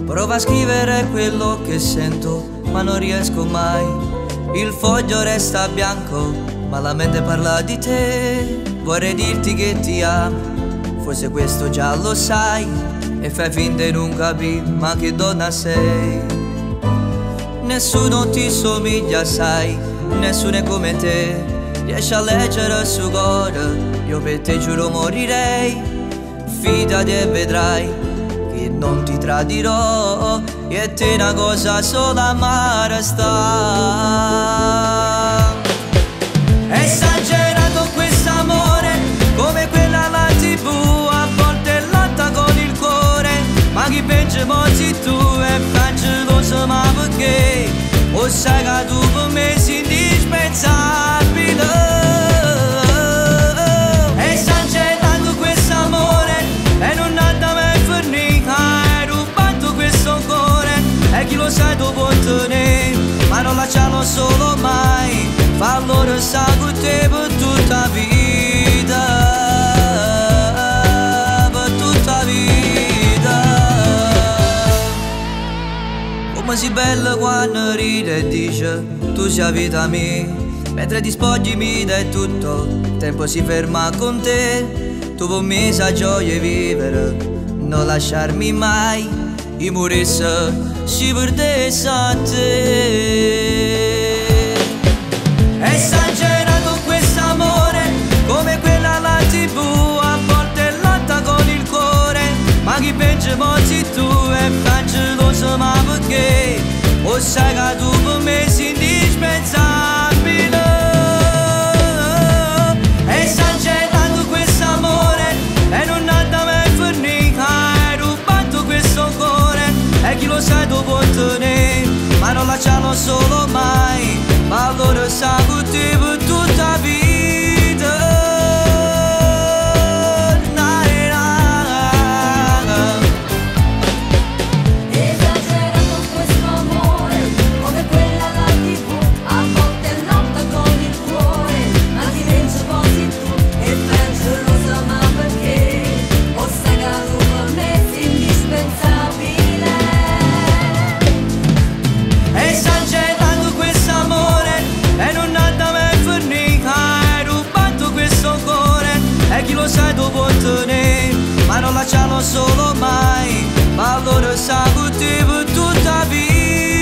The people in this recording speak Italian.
Provo a scrivere quello che sento, ma non riesco mai. Il foglio resta bianco, ma la mente parla di te. Vorrei dirti che ti amo, forse questo già lo sai, e fai finta di non capire, ma che donna sei. Nessuno ti somiglia, sai, nessuno è come te. Riesci a leggere il suo cuore, io per te giuro morirei. Fidati e vedrai che non ti tradirò, e te una cosa sola ma resta. È esagerato quest'amore, come quella alla TV, a volte lotta con il cuore, ma chi pensa molti tu e faccio ma perché? O sai che tu per me sei indispensabile. È esagerato quest'amore e non andava mai finita, hai rubato questo cuore e chi lo sai tu puoi tenere, ma non lasciarlo solo mai, fallo restare con te per tutta vita, per tutta vita. Come si bella quando ride e dice tu sei vita mia, mentre ti spogli mi dai tutto, il tempo si ferma con te. Tu per me sai gioia vivere, non lasciarmi mai, io morisse si perdesse a te. È esagerato quest'amore, come quella alla TV, a volte lotta con il cuore, ma chi pensa molti tu e faccio ma perché? O sai che tu per me sei indispensabile. È esagerato quest'amore e non andava mai finita, hai rubato questo cuore e chi lo sai tu puoi tenere, ma non lasciarlo solo mai, ma allora sa con te per tutta vita. Esagerato questo amore, come quella alla TV, a volte lotta con il cuore, ma ti penso così tu e penso lo so ma perché? O sai che tu per me sei indispensabile. È esagerato quest'amore e non andava mai finita, hai rubato questo cuore e chi lo sai tu puoi tenere, ma non lasciarlo solo mai, ma allora sa con te per tutta vita.